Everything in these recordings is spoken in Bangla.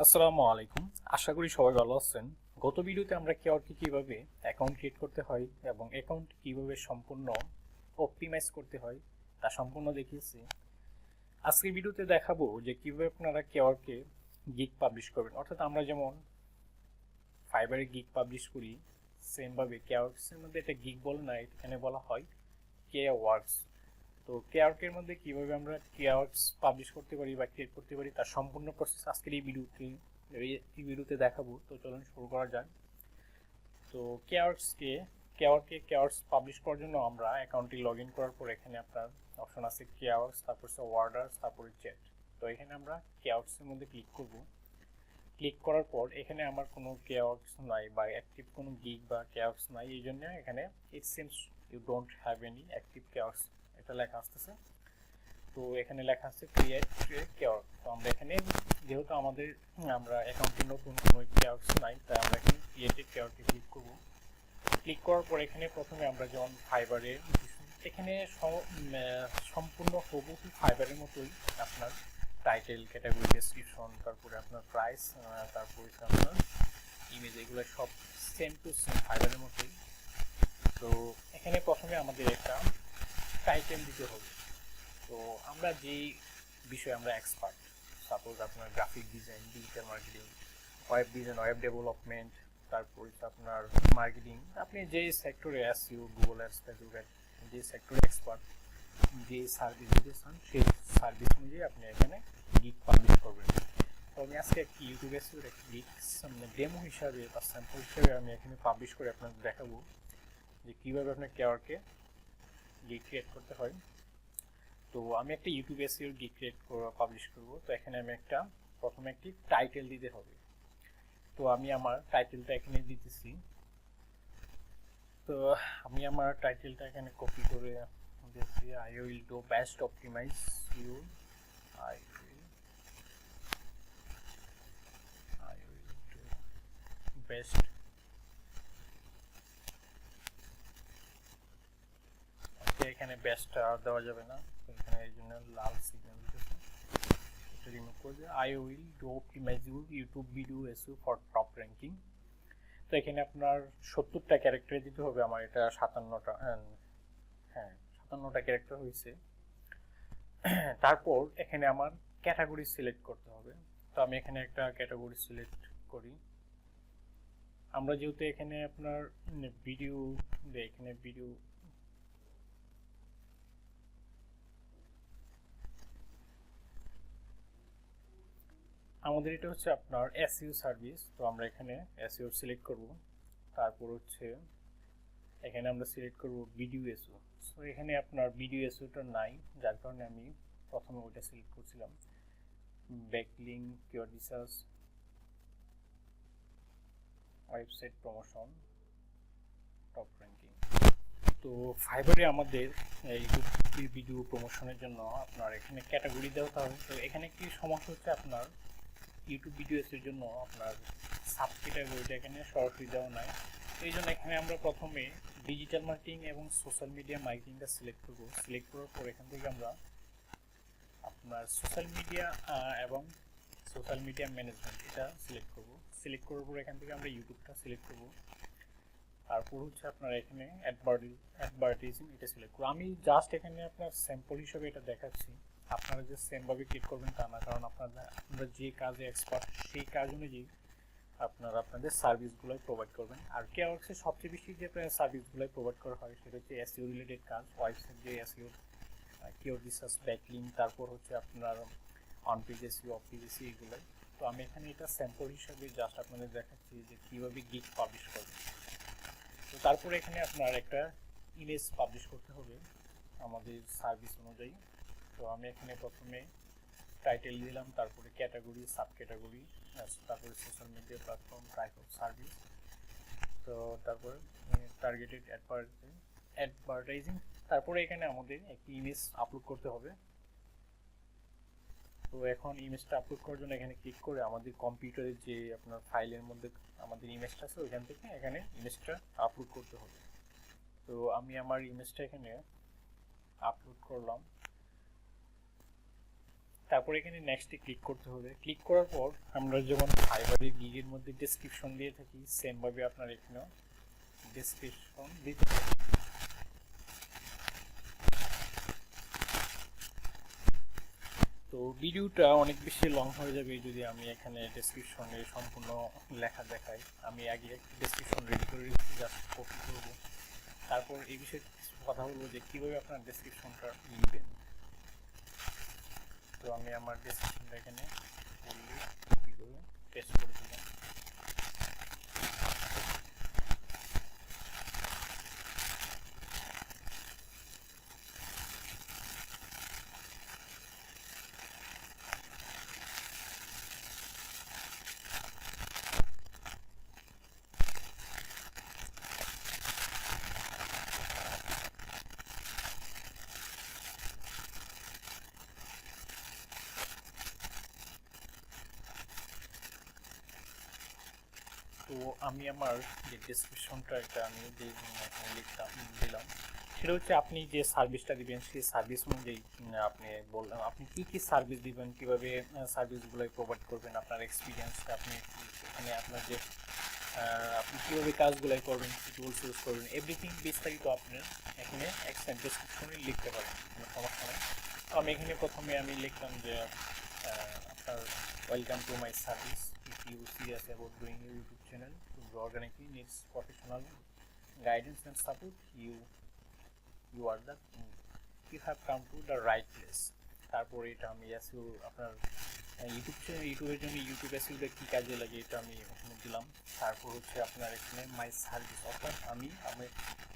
আসসালামু আলাইকুম। আশা করি সবাই ভালো আছেন। গত ভিডিওতে আমরা কেওয়ার্কে কিভাবে অ্যাকাউন্ট ক্রিয়েট করতে হয় এবং অ্যাকাউন্ট কিভাবে সম্পূর্ণ অপটিমাইজ করতে হয় তা সম্পূর্ণ দেখিয়েছি। আজকের ভিডিওতে দেখাবো যে কিভাবে আপনারা কেওয়ার্কে গিগ পাবলিশ করবেন, অর্থাৎ আমরা যেমন ফাইবারে গিগ পাবলিশ করি সেমভাবে কেওয়ার্কসের মধ্যে এটা গিগ বলে না, এখানে বলা হয় কেওয়ার্কস। তো কেওয়ার্কের মধ্যে কিভাবে আমরা কেওয়ার্কস পাবলিশ করতে পারি বা ক্রিয়েট করতে পারি তার সম্পূর্ণ প্রসেস আজকের এই ভিডিওতে দেখাবো। তো চলুন শুরু করা যাক। তো কেওয়ার্কস পাবলিশ করার জন্য আমরা অ্যাকাউন্টটি লগ ইন করার পর এখানে আপনার অপশন আছে কেওয়ার্কস, তারপর হচ্ছে ওয়ার্ডার্স, তারপরে চ্যাট। তো এখানে আমরা কেওয়ার্কসের মধ্যে ক্লিক করব। ক্লিক করার পর এখানে আমার কোনো কেওয়ার্কস নাই বা অ্যাক্টিভ কোনো গিগ বা কেওয়ার্কস নাই, এই জন্য এখানে it seems you don't have any active কেওয়ার্কস এটা লেখা আসতেছে। তো এখানে লেখা আছে ক্রিয়েট কেওয়ার্ক। তো আমরা এখানে যেহেতু আমরা অ্যাকাউন্টে নতুন কোনো কেওয়ার্কস নাই, তাই আমরা এখানে ক্রিয়েট কেওয়ার্কে ক্লিক করব। ক্লিক করার পর এখানে প্রথমে আমরা যেমন ফাইবারে এখানে সম্পূর্ণ হুবহু ফাইবারের মতোই আপনার টাইটেল, ক্যাটাগরি, ডেসক্রিপশন, তারপরে আপনার প্রাইস, তারপরে আপনার ইমেজ, এগুলো সব সেম টু সেম ফাইবারের মতোই। তো এখানে প্রথমে আমাদের একটা টাইটেল দিতে হবে। তো আমরা যেই বিষয়ে আমরা এক্সপার্ট, সাপোজ আপনার graphic design, digital marketing, web design, web development, তারপর আপনার মার্কেটিং, আপনি যেই সেক্টরে SEO, Google ads, Facebook ad, যে সেক্টরে এক্সপার্ট, যে সার্ভিস দিতে চান সেই সার্ভিস অনুযায়ী আপনি এখানে গিগ পাবলিশ করবেন। তো আমি আজকে একটি ইউটিউব এসইওর একটি গিগ ডেমো হিসাবে বা স্যাম্পল হিসাবে আমি এখানে পাবলিশ করে আপনাদের দেখাবো যে কীভাবে আপনার কেওয়ার্কে গিগ ক্রিয়েট করতে হয়। তো আমি একটা YouTube SEO gig create publish করব। তো এখানে আমি প্রথমে একটি টাইটেল দিতে হবে। তো আমি আমার টাইটেলটা এখানে দিতেছি। তো আমি আমার টাইটেলটা এখানে কপি করে দিয়েছি, I will do best optimise you, I will I will do best. এখানে বেস্ট দেওয়া যাবে না, তো এখানে এই জন্য লাল সিগন্যাল দিতেছে, এটা রিমুভ করে দিয়ে I will do optimise your YouTube video SEO for top ranking. তো এখানে আপনার 70টা ক্যারেক্টার দিতে হবে। আমার এটা 57টা, হ্যাঁ 57টা ক্যারেক্টার হয়েছে। তারপর এখানে আমার ক্যাটাগরি সিলেক্ট করতে হবে। তো আমি এখানে একটা ক্যাটাগরি সিলেক্ট করি। আমরা যেহেতু এখানে আপনার ভিডিও, এখানে ভিডিও, আমাদের এটা হচ্ছে আপনার এসইও সার্ভিস। তো আমরা এখানে এসইও সিলেক্ট করব। তারপর হচ্ছে এখানে আমরা সিলেক্ট করব ভিডিও এসইও। সো এখানে আপনার ভিডিও এসইওটা নাই, যার কারণে আমি প্রথমে ওইটা সিলেক্ট করছিলাম। Backlink, keyword research, website promotion, top ranking. তো ফাইবারে আমাদের ইউটিউব ভিডিও প্রমোশনের জন্য আপনার এখানে ক্যাটাগরি দেওয়া হবে। তো এখানে একটি সমস্যা হচ্ছে আপনার ইউটিউব ভিডিওসের জন্য আপনার সাব ক্যাটাগরিটা এখানে সরাসরি দেওয়া নাই। এই জন্য এখানে আমরা প্রথমে ডিজিটাল মার্কেটিং এবং সোশ্যাল মিডিয়া মার্কেটিংটা সিলেক্ট করব। সিলেক্ট করার পর এখান থেকে আমরা আপনার সোশ্যাল মিডিয়া এবং সোশ্যাল মিডিয়া ম্যানেজমেন্ট এটা সিলেক্ট করব। সিলেক্ট করার পর এখান থেকে আমরা ইউটিউবটা সিলেক্ট করব। তারপর হচ্ছে আপনার এখানে অ্যাডভার্টাইজিং এটা সিলেক্ট করব। আমি জাস্ট এখানে আপনার স্যাম্পল হিসেবে এটা দেখাচ্ছি, আপনারা যে সেমভাবে ক্লিক করবেন তা না, কারণ আপনারা যে কাজে এক্সপার্ট সেই কাজ অনুযায়ী আপনারা আপনাদের সার্ভিসগুলোই প্রোভাইড করবেন। আর কেওয়ার্কসে সবচেয়ে বেশি যে সার্ভিসগুলোই প্রোভাইড করা হয় সেটা হচ্ছে এসইও রিলেটেড কাজ, ওয়েবসাইট যে এসইও, কিওয়ার্ড রিসার্চ, ব্যাকলিঙ্ক, তারপর হচ্ছে আপনার on page SEO, of page SEO, এগুলোই। তো আমি এখানে এটা স্যাম্পল হিসাবে জাস্ট আপনাদের দেখাচ্ছি যে কীভাবে গিগ পাবলিশ করবেন। তো তারপরে এখানে আপনার একটা ইমেজ পাবলিশ করতে হবে আমাদের সার্ভিস অনুযায়ী। তো আমি এখানে প্রথমে টাইটেল দিলাম, তারপরে ক্যাটাগরি, সাব ক্যাটাগরি, তারপরে social media platform, type of service, তো তারপরে টার্গেটেড অ্যাডভার্টাইজিং। তারপরে এখানে আমাদের একটি ইমেজ আপলোড করতে হবে। তো এখন ইমেজটা আপলোড করার জন্য এখানে ক্লিক করে আমাদের কম্পিউটারের যে আপনার ফাইলের মধ্যে আমাদের ইমেজটা আছে ওইখান থেকে এখানে ইমেজটা আপলোড করতে হবে। তো আমি আমার ইমেজটা এখানে আপলোড করলাম। তারপর এখানে নেক্সটে ক্লিক করতে হবে। ক্লিক করার পর আমরা যেমন ফাইবারের গিগের মধ্যে ডেসক্রিপশন দিয়ে থাকি, সেমভাবে আপনার এখানেও ডেসক্রিপশন দিতে হবে। তো ভিডিওটা অনেক বেশি লং হয়ে যাবে যদি আমি এখানে ডেসক্রিপশনে সম্পূর্ণ লেখা দেখাই। আমি আগে একটা ডেসক্রিপশন রেডি করে জাস্ট কপি করবো, তারপর এই বিষয়ে কিছু কথা বলবো যে কীভাবে আপনার ডেসক্রিপশনটা লিখবেন। তো আমি আমার ডেসক্রিপশনটা এখানে কপি করে পেস্ট করে দিলাম। তো আমি আমার যে ডেসক্রিপশনটা এটা আমি যে এখানে দিলাম, সেটা হচ্ছে আপনি যে সার্ভিসটা দিবেন সেই সার্ভিস অনুযায়ী আপনি বললাম আপনি কি কি সার্ভিস দিবেন, কিভাবে সার্ভিসগুলো প্রোভাইড করবেন, আপনার এক্সপিরিয়েন্সটা আপনি এখানে আপনার যে আপনি কীভাবে কাজগুলাই করবেন, কী টুলস ইউজ করবেন, এভরিথিং বিস্তারিত আপনার এখানে এক্সটেন্ড ডেসক্রিপশনে লিখতে পারেন, কোনো সমস্যা নেই। তো আমি এখানে প্রথমে আমি লিখলাম যে আপনার welcome to my service, if you serious about doing your YouTube channel to grow organically needs professional guidance and support, you are the you have come to the right place. তারপরে এটা আমি এসইও আপনার ইউটিউবের জন্য ইউটিউব এসইওটা কী কাজে লাগে এটা আমি এখানে দিলাম। তারপর হচ্ছে আপনার এখানে মাই সার্ভিস, অর্থাৎ আমি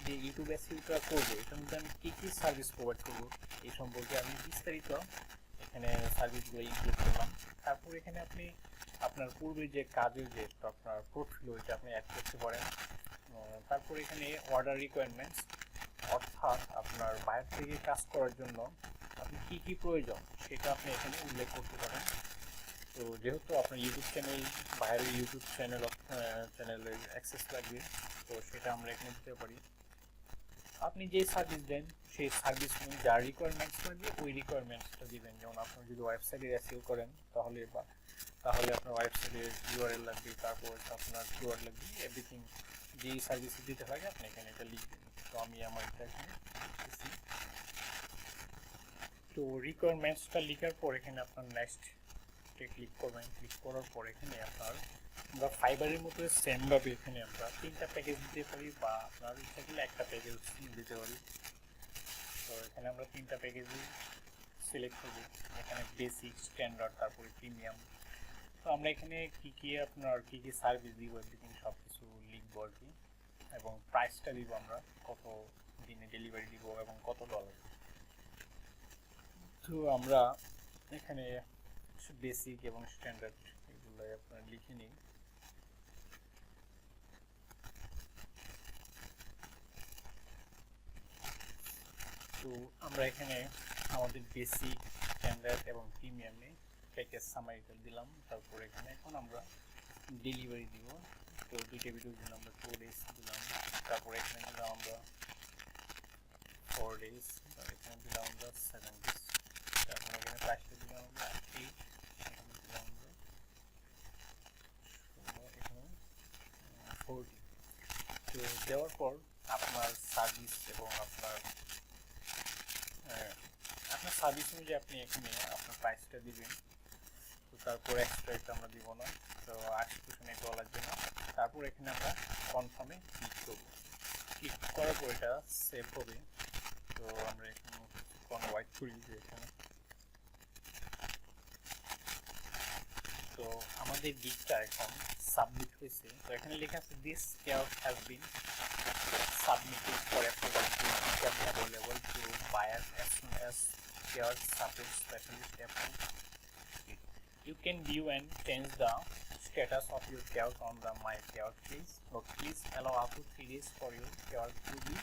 যে ইউটিউব এসইওটা করবো এটার মধ্যে আমি কী কী সার্ভিস প্রোভাইড করবো এই সম্পর্কে আমি বিস্তারিত এখানে সার্ভিসগুলো ইনক্লুড করলাম। তারপর এখানে আপনি আপনার পূর্বে যে কাজের যে আপনার পোর্টফোলিও এটা আপনি অ্যাড করতে পারেন। তারপর এখানে অর্ডার রিকোয়ারমেন্টস, অর্থাৎ আপনার বাইরে থেকে কাজ করার জন্য আপনি কী কী প্রয়োজন সেটা আপনি এখানে উল্লেখ করতে পারেন। তো যেহেতু আপনার ইউটিউব চ্যানেল বাইরের ইউটিউব চ্যানেলের অ্যাক্সেস লাগবে, তো সেটা আমরা এখানে দিতে পারি। আপনি যে সার্ভিস দেন সেই সার্ভিস অনুযায়ী যা রিকোয়ারমেন্টস লাগবে ওই রিকোয়ারমেন্টসটা দিবেন। যেমন আপনার যদি ওয়েবসাইটের এসইও করেন তাহলে আপনার ওয়েবসাইটের ইউআরএল লাগবে, তারপর আপনার কিওয়ার্ড লাগবে, এভরিথিং যেই সার্ভিস দিতে হয় আপনি এখানে এটা লিখবেন। তো আমি আমার এটা এখানে লিখতেছি। তো রিকোয়ারমেন্টসটা লেখার পর এখানে আপনার নেক্সটে ক্লিক করবেন। ক্লিক করার পর এখানে আপনার আমরা ফাইবারের মতো সেমভাবে এখানে আমরা 3টা প্যাকেজ দিতে পারি, বা আপনার ইচ্ছা করলে একটা প্যাকেজ দিতে পারি। তো এখানে আমরা 3টা প্যাকেজই সিলেক্ট করব, এখানে বেসিক, স্ট্যান্ডার্ড, তারপরে প্রিমিয়াম। তো আমরা এখানে কী কী সার্ভিস দিব এভরিথিং সব কিছু লিখবো আর কি, এবং প্রাইসটা দিব আমরা কত দিনে ডেলিভারি দিব এবং কত ডলার। তো আমরা এখানে বেসিক এবং স্ট্যান্ডার্ড এগুলো আপনার লিখে নিই। তো আমরা এখানে আমাদের বেসিক, স্ট্যান্ডার্ড এবং প্রিমিয়ামে প্যাকেজ সামারিটা দিলাম। তারপর এখানে এখন আমরা ডেলিভারি দিব। তো 2টা ভিডিওর জন্য আমরা 4 days দিলাম। তারপর এখানে দিলাম আমরা 4 days, এখানে দিলাম আমরা 7 days। তারপর এখানে প্রাইসটা দিলাম আমরা 8, এখানে দিলাম আমরা এখানে 40। তো দেওয়ার পর আপনার সার্ভিস এবং আপনার সার্ভিস অনুযায়ী আপনি এখানে আপনার প্রাইসটা দিবেন। তো তারপর এক্সট্রা এটা আমরা দিব না, তো 80% এটাও লাগবে না। তারপর এখানে আমরা কনফার্মে ক্লিক করব। ক্লিক করার পর এটা সেভ হবে। তো আমরা এখানে ওয়েট করি যে এখানে। তো আমাদের গিগটা এখন সাবমিট হয়েছে। তো এখানে লেখা আছে this care has been submitted for approval to become available to buyers as soon as your support specialist approves it. You can view and change the status of your account on the My Account page. But please allow up to 3 days for your account to be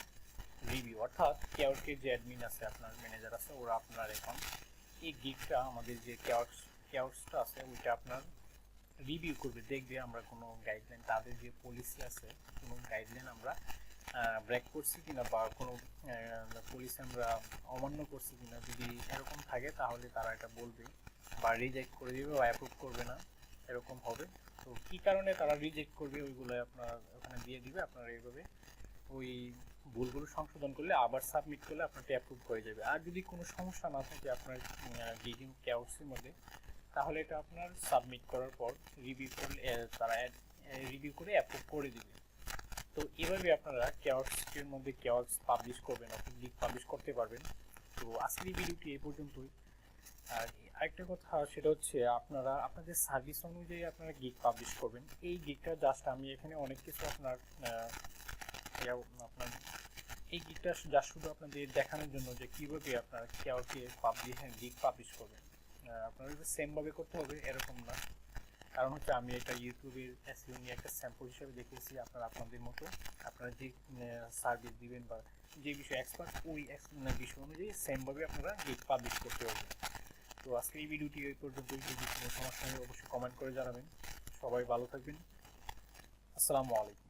review. অর্থাৎ কেয়ারকের যে অ্যাডমিন আছে, আপনার ম্যানেজার আছে, ওরা আপনার এখন এই গিগটা আমাদের যে কেয়ারসটা আছে ওইটা আপনার রিভিউ করবে, দেখবে আমরা কোনো গাইডলাইন, তাদের যে পলিসি আছে কোনো গাইডলাইন আমরা ব্রেক করছি কিনা বা কোনো পলিসি আমরা অমান্য করছি কিনা। যদি এরকম থাকে তাহলে তারা এটা বলবে। বা রিজেক্ট করে দিবে বা অ্যাপ্রুভ করবে না, এরকম হবে। তো কী কারণে তারা রিজেক্ট করবে ওইগুলো আপনার ওখানে দিয়ে দিবে, আপনারা এইভাবে ওই ভুলগুলো সংশোধন করলে আবার সাবমিট করলে আপনারটা অ্যাপ্রুভ হয়ে যাবে। আর যদি কোনো সমস্যা না থাকে আপনার গিগিং কেওয়াইসির মধ্যে, তাহলে এটা আপনার সাবমিট করার পর রিভিউ করলে তারা রিভিউ করে অ্যাপ্রুভ করে দিবে। তো এভাবে আপনারা কেওয়াইসির মধ্যে কেওয়াইস পাবলিশ করবেন, অর্থাৎ গিগ পাবলিশ করতে পারবেন। তো আজকের এই ভিডিওটি এই পর্যন্তই। আর আরেকটা কথা সেটা হচ্ছে আপনারা আপনাদের সার্ভিস অনুযায়ী আপনারা গিগ পাবলিশ করবেন। এই গিগটা জাস্ট আমি এখানে অনেক কিছু আপনার আপনার এই গিগটা জাস্ট শুধু আপনাদের দেখানোর জন্য যে কীভাবে আপনারা কেউকে গিগ পাবলিশ করবেন। আপনারা সেমভাবে করতে হবে এরকম না, কারণ হচ্ছে আমি এটা ইউটিউবের এসইও নিয়ে একটা স্যাম্পল হিসেবে দেখিয়েছি। আপনারা আপনাদের মতো আপনারা যে সার্ভিস দিবেন বা যে বিষয়ে এক্সপার্ট ওই বিষয় অনুযায়ী সেমভাবে আপনারা গিগ পাবলিশ করতে হবে। তো আজকে এই ভিডিওটি এই পর্যন্তই। যদি কোনো সমস্যা হয় অবশ্যই কমেন্ট করে জানাবেন। সবাই ভালো থাকবেন। আসসালামু আলাইকুম।